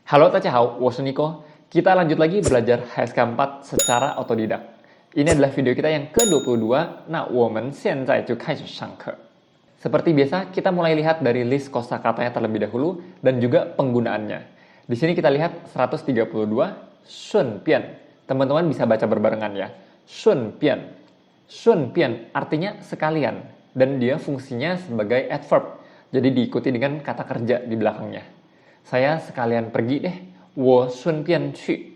Halo, 大家好，我是 Nico. Kita lanjut lagi belajar HSK 4 secara otodidak. Ini adalah video kita yang ke-22. Nah, 我们现在就开始上课. Seperti biasa, kita mulai lihat dari list kosakatanya terlebih dahulu dan juga penggunaannya. Di sini kita lihat 132, 顺便. Teman-teman bisa baca berbarengan ya. 顺便. 顺便 artinya sekalian dan dia fungsinya sebagai adverb. Jadi diikuti dengan kata kerja di belakangnya. Saya sekalian pergi deh. 我顺便去.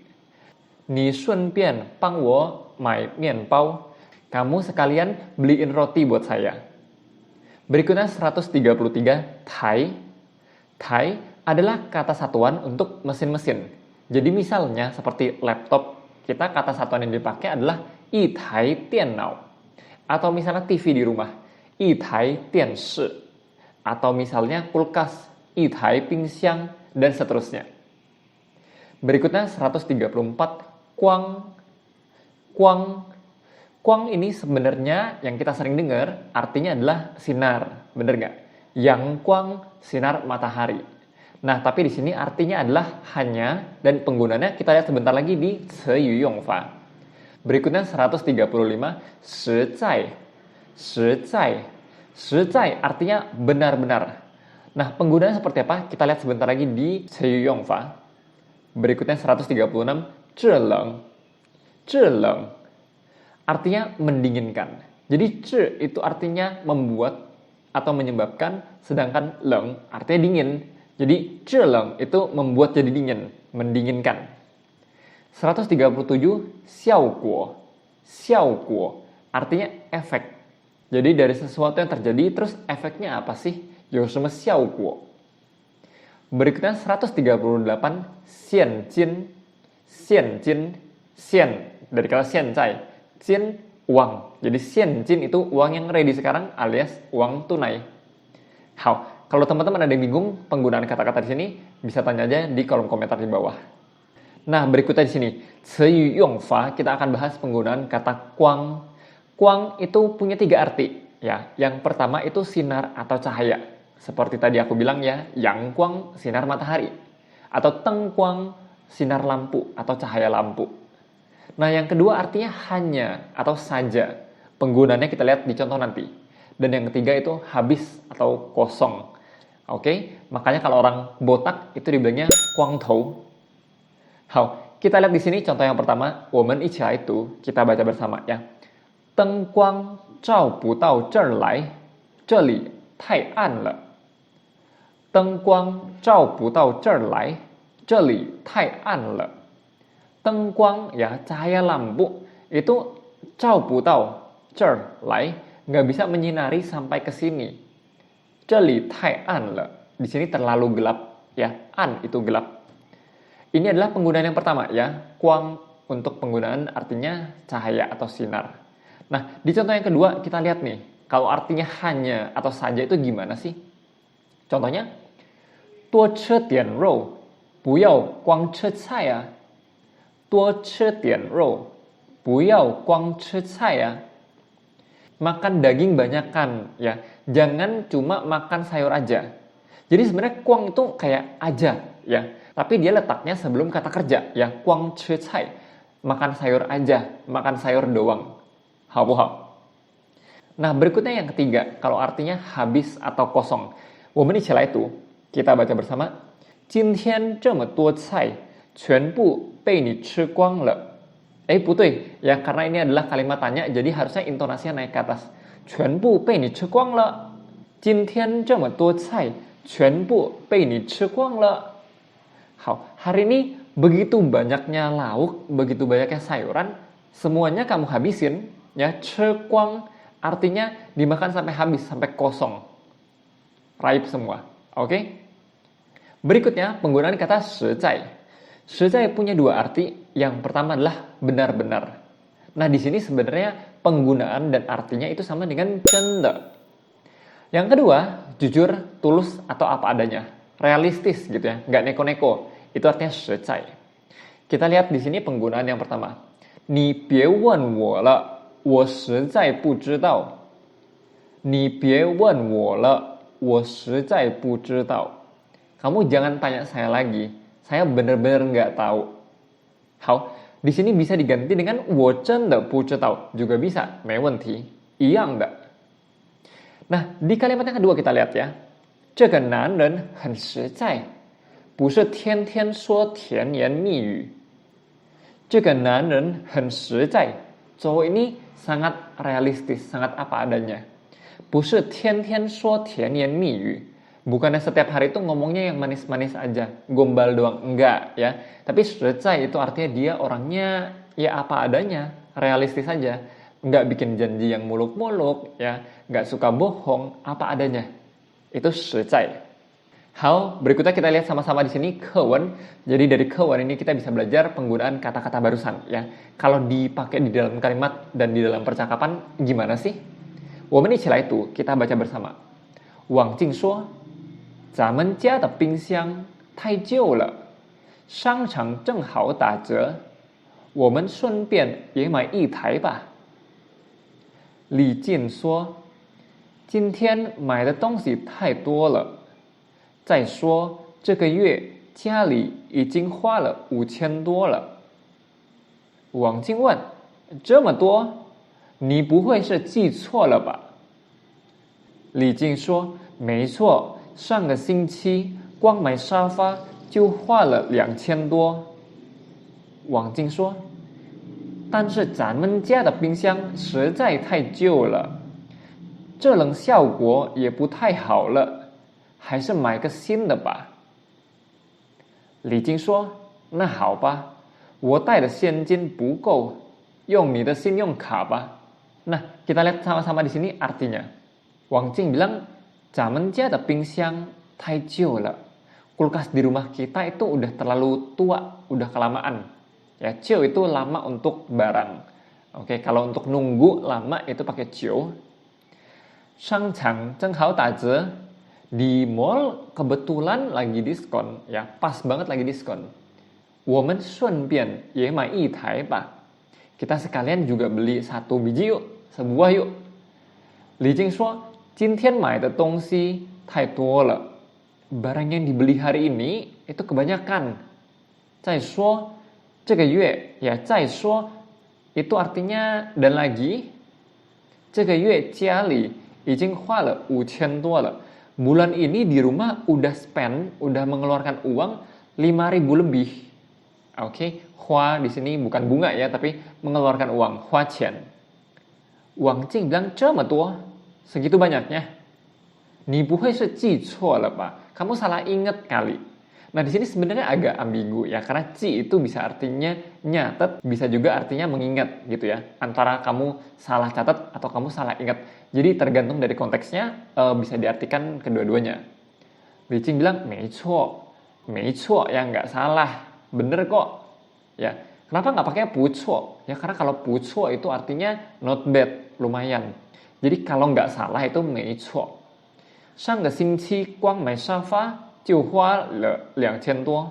你顺便帮我买面包. Kamu sekalian beliin roti buat saya. Berikutnya 133, tai. Tai adalah kata satuan untuk mesin-mesin. Jadi misalnya seperti laptop, kita kata satuan yang dipakai adalah 一台电脑. Atau misalnya TV di rumah, 一台电视. Atau misalnya kulkas, 一台冰箱, dan seterusnya. Berikutnya 134, kuang. Kuang. Kuang ini sebenarnya yang kita sering dengar artinya adalah sinar, bener nggak? Yang kuang, sinar matahari. Nah, tapi di sini artinya adalah hanya, dan penggunaannya kita lihat sebentar lagi di 词语用法. Berikutnya 135, 实在. 实在. 实在artinya benar-benar. Nah, penggunaannya seperti apa? Kita lihat sebentar lagi di 词语用法. Berikutnya 136, 制冷. 制冷. Artinya mendinginkan. Jadi 制 itu artinya membuat atau menyebabkan, sedangkan 冷 artinya dingin. Jadi 制冷 itu membuat jadi dingin, mendinginkan. 137, 效果. 效果 artinya efek. Jadi dari sesuatu yang terjadi, terus efeknya apa sih? 有什么效果? Berikutnya 138, 现金. 现金. 现 dari kata 现在. 金 uang. Jadi 现金itu uang yang ready sekarang alias uang tunai. Kalau teman-teman ada yang bingung penggunaan kata-kata di sini, bisa tanya aja di kolom komentar di bawah. Nah, berikutnya di sini, 词语用法, kita akan bahas penggunaan kata kuang. Kuang itu punya 3 arti. Ya, yang pertama itu sinar atau cahaya. Seperti tadi aku bilang ya, yang kuang sinar matahari. Atau teng kuang sinar lampu atau cahaya lampu. Nah, yang kedua artinya hanya atau saja. Penggunaannya kita lihat di contoh nanti. Dan yang ketiga itu habis atau kosong. Oke, makanya kalau orang botak itu dibilangnya kuang tou. Kita lihat di sini contoh yang pertama, 我们一起来读, kita baca bersama ya. 灯光照不到这儿来，这里太暗了。灯光照不到这儿来，这里太暗了。灯光 ya cahaya lampu itu 照不到这儿来 nggak bisa menyinari sampai ke sini. 这里太暗了 di sini terlalu gelap ya, an itu gelap. Ini adalah penggunaan yang pertama ya, kuang untuk penggunaan artinya cahaya atau sinar. Nah, di contoh yang kedua kita lihat nih, kalau artinya hanya atau saja itu gimana sih? Contohnya, 多吃点肉，不要光吃菜啊。多吃点肉，不要光吃菜啊。Makan daging banyakan ya, jangan cuma makan sayur aja. Jadi sebenarnya kuang itu kayak aja ya, tapi dia letaknya sebelum kata kerja ya, 光吃菜, makan sayur aja, makan sayur doang. Nah, berikutnya yang ketiga, kalau artinya habis atau kosong. 我们一起来读, kita baca bersama. 今天这么多菜，全部被你吃光了。不对, ya karena ini adalah kalimat tanya, jadi harusnya intonasinya naik ke atas. 全部被你吃光了。今天这么多菜，全部被你吃光了。hari ini begitu banyaknya lauk, begitu banyaknya sayuran, semuanya kamu habisin. Ya, 吃光 artinya dimakan sampai habis, sampai kosong. Raib semua. Oke? Berikutnya penggunaan kata 实在. 实在punya 2 arti. Yang pertama adalah benar-benar. Nah, di sini sebenarnya penggunaan dan artinya itu sama dengan 真的. Yang kedua, jujur, tulus atau apa adanya. Realistis gitu ya, nggak neko-neko. Itu artinya 实在. Kita lihat di sini penggunaan yang pertama. 你别问我了。我实在不知道。你别问我了，我实在不知道。Kamu jangan tanya saya lagi. Saya benar-benar nggak tahu. Hao, di sini bisa diganti dengan 我真的不知道 juga bisa, 没问题, 一样的. Nah, di kalimat yang kedua kita lihat ya. 这个男人很实在，不是天天说甜言蜜语。这个男人很实在. Cowok ini sangat realistis, sangat apa adanya. 不是天天说甜言蜜语. Bukannya setiap hari itu ngomongnya yang manis-manis aja, gombal doang, enggak ya. Tapi 实在 itu artinya dia orangnya ya apa adanya, realistis aja. Enggak bikin janji yang muluk-muluk ya, enggak suka bohong, apa adanya. Itu 实在. Hal berikutnya kita lihat sama-sama di sini kewen. Jadi dari kewen ini kita bisa belajar penggunaan kata-kata barusan ya. Kalau dipakai di dalam kalimat dan di dalam percakapan gimana sih? 我们一起来读, kita baca bersama. 王静说咱们家的冰箱太旧了，商场正好打折，我们顺便也买一台吧。李静说今天买的东西太多了，再说这个月家里已经花了5000多了。王静问这么多，你不会是记错了吧？李静说没错，上个星期光买沙发就花了2000多。王静说但是咱们家的冰箱实在太旧了，这冷效果也不太好了，还是买个新的吧。李静说那好吧，我带的现金不够，用你的信用卡吧。Nah, kita lihat sama-sama di sini artinya. Wang Jing bilang, 咱们家的冰箱太旧了. Kulkas di rumah kita itu udah terlalu tua, udah kelamaan. Ya, 旧 itu lama untuk barang. Oke, kalau untuk nunggu lama itu pakai 旧. 商场正好打折. Di mall kebetulan lagi diskon, ya, pas banget lagi diskon. 我们顺便也买一台吧. Kita sekalian juga beli satu biji yuk, sebuah yuk. Li Jing 说今天买的东西太多了. Barang yang dibeli hari ini itu kebanyakan. 再说这个月, ya 再说 itu artinya dan lagi. 这个月家里已经花了5000多了. Bulan ini di rumah udah spend, udah mengeluarkan uang 5.000 lebih. Oke, hua di sini bukan bunga ya, tapi mengeluarkan uang, hua qian. Wang Jing bilang, 这么多, segitu banyaknya. 你不会是记错了吧? Kamu salah inget kali. Nah, di sini sebenarnya agak ambigu ya, karena ci itu bisa artinya nyatet, bisa juga artinya mengingat gitu ya. Antara kamu salah catat atau kamu salah ingat. Jadi tergantung dari konteksnya, bisa diartikan kedua-duanya. Li Jing bilang, 没错, 没错, ya nggak salah, bener kok. Ya, kenapa nggak pakai 不错? Ya karena kalau 不错 itu artinya not bad, lumayan. Jadi kalau nggak salah itu 没错. 上个星期光买沙发就花了2000多.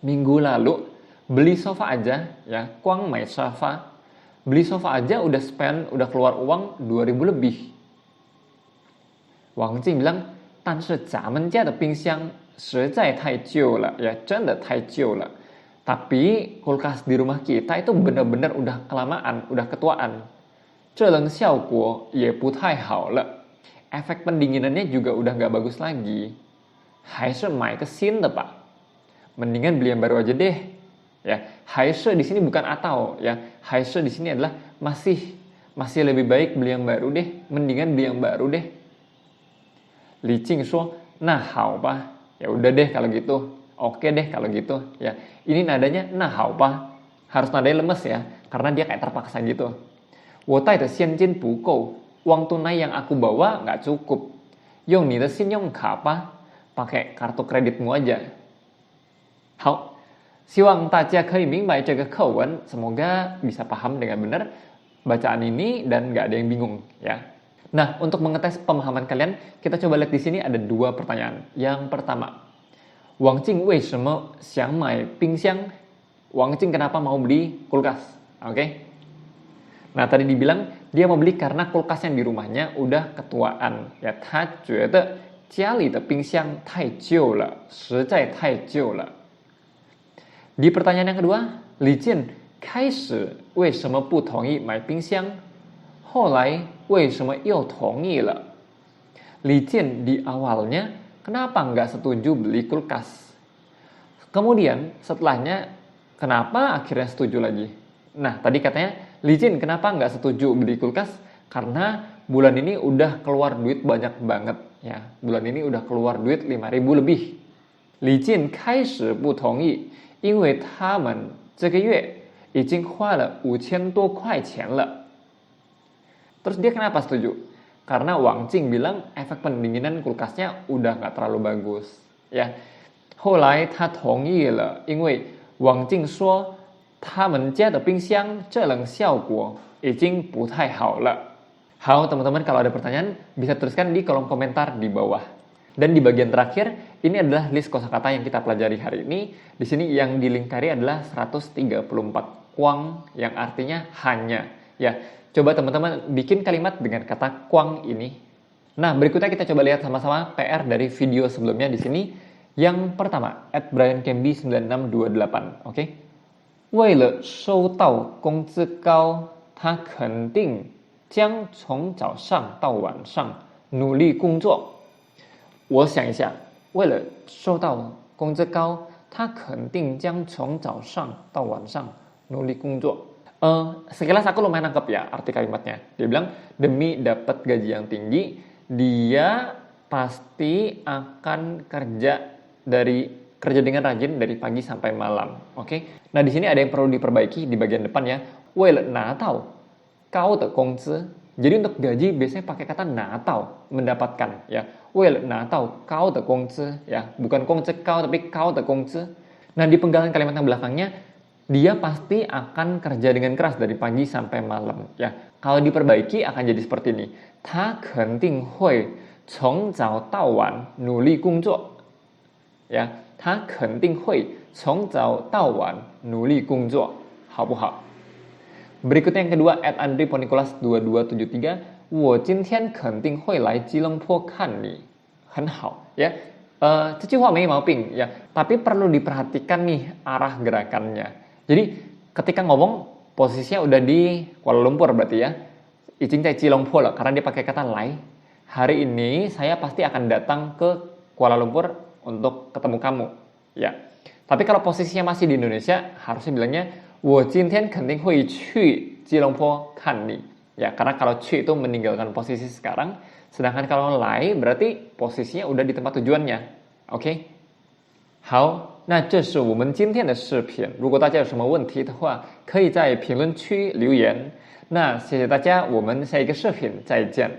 Minggu lalu beli sofa aja ya, 光买沙发. Beli sofa aja udah spend, udah keluar uang 2000 lebih. Wang Jing bilang, 但是咱们家的冰箱实在太旧了, ya 真的太旧了. Tapi kulkas di rumah kita itu benar-benar udah kelamaan, udah ketuaan. 这冷效果也不太好了. Efek pendinginannya juga udah nggak bagus lagi. 还是买个新的吧. Mendingan beli yang baru aja deh. Ya, 还是 di sini bukan atau ya. 还是 di sini adalah masih lebih baik beli yang baru deh. Mendingan beli yang baru deh. Li Jing 说那好吧. Ya udah deh kalau gitu. Oke deh kalau gitu ya. Ini nadanya na hao ba. Harus nadanya lemes ya, karena dia kayak terpaksa gitu. 我带的现金不够. Uang tunai yang aku bawa nggak cukup. 用你的信用卡吧. Pakai kartu kreditmu aja. 好, 希望大家可以明白这个课文. Semoga bisa paham dengan benar bacaan ini dan nggak ada yang bingung ya. Nah, untuk mengetes pemahaman kalian, kita coba lihat di sini ada 2 pertanyaan. Yang pertama, Wang Jing 为什么想买冰箱? Wang Jing kenapa mau beli kulkas? Oke. Nah, tadi dibilang dia mau beli karena kulkas yang di rumahnya udah ketuaan. Ya, 他觉得家里的冰箱太旧了, 实在太旧了. Di pertanyaan yang kedua, Li Jin 开始为什么不同意买冰箱？后来为什么又同意了？ Li Jin di awalnya kenapa nggak setuju beli kulkas? Kemudian setelahnya kenapa akhirnya setuju lagi? Nah tadi katanya Li Jin kenapa nggak setuju beli kulkas? Karena bulan ini udah keluar duit banyak banget ya. Bulan ini udah keluar duit 5.000 lebih. Li Jin 开始不同意，因为他们这个月已经花了5000多块钱了。 Terus dia kenapa setuju? Karena Wang Jing bilang efek pendinginan kulkasnya udah nggak terlalu bagus ya. 后来他同意了，因为王静说他们家的冰箱制冷效果已经不太好了。好，teman-teman kalau ada pertanyaan bisa tuliskan di kolom komentar di bawah. Dan di bagian terakhir, ini adalah list kosakata yang kita pelajari hari ini. Di sini yang dilingkari adalah 134 kuang yang artinya hanya. Ya, coba teman-teman bikin kalimat dengan kata kuang ini. Nah, berikutnya kita coba lihat sama-sama PR dari video sebelumnya di sini. Yang pertama, @briancamby9628, oke? 为了收到工资高，他肯定将从早上到晚上努力工作。我想一下，为了收到工资高，他肯定将从早上到晚上努力工作。Sekilas aku lumayan nangkep ya arti kalimatnya. Dia bilang demi dapat gaji yang tinggi, dia pasti akan kerja dengan rajin dari pagi sampai malam. Oke? Nah, di sini ada yang perlu diperbaiki di bagian depan ya. 为了拿到高的工资. Jadi untuk gaji biasanya pakai kata 拿到, mendapatkan ya. 为了拿到高的工资 ya, bukan 工资高 tapi 高的工资. Nah, di penggalan kalimat yang belakangnya dia pasti akan kerja dengan keras dari pagi sampai malam ya. Kalau diperbaiki akan jadi seperti ini. 他肯定会从早到晚努力工作. Ya, 他肯定会从早到晚努力工作，好不好？ Berikutnya yang kedua @andriponicolas2273, 我今天肯定会来吉隆坡看你，很好ya. 这句话没毛病ya, tapi perlu diperhatikan nih arah gerakannya. Jadi ketika ngomong posisinya udah di Kuala Lumpur berarti ya. 已经在吉隆坡了 karena dia pakai kata lai. Hari ini saya pasti akan datang ke Kuala Lumpur untuk ketemu kamu ya. Tapi kalau posisinya masih di Indonesia harusnya bilangnya 我今天肯定会去吉隆坡看你 ya, karena kalau 去 itu meninggalkan posisi sekarang, sedangkan kalau lai berarti posisinya udah di tempat tujuannya. Oke? 好，那这是我们今天的视频，如果大家有什么问题的话可以在评论区留言。那谢谢大家，我们下一个视频再见。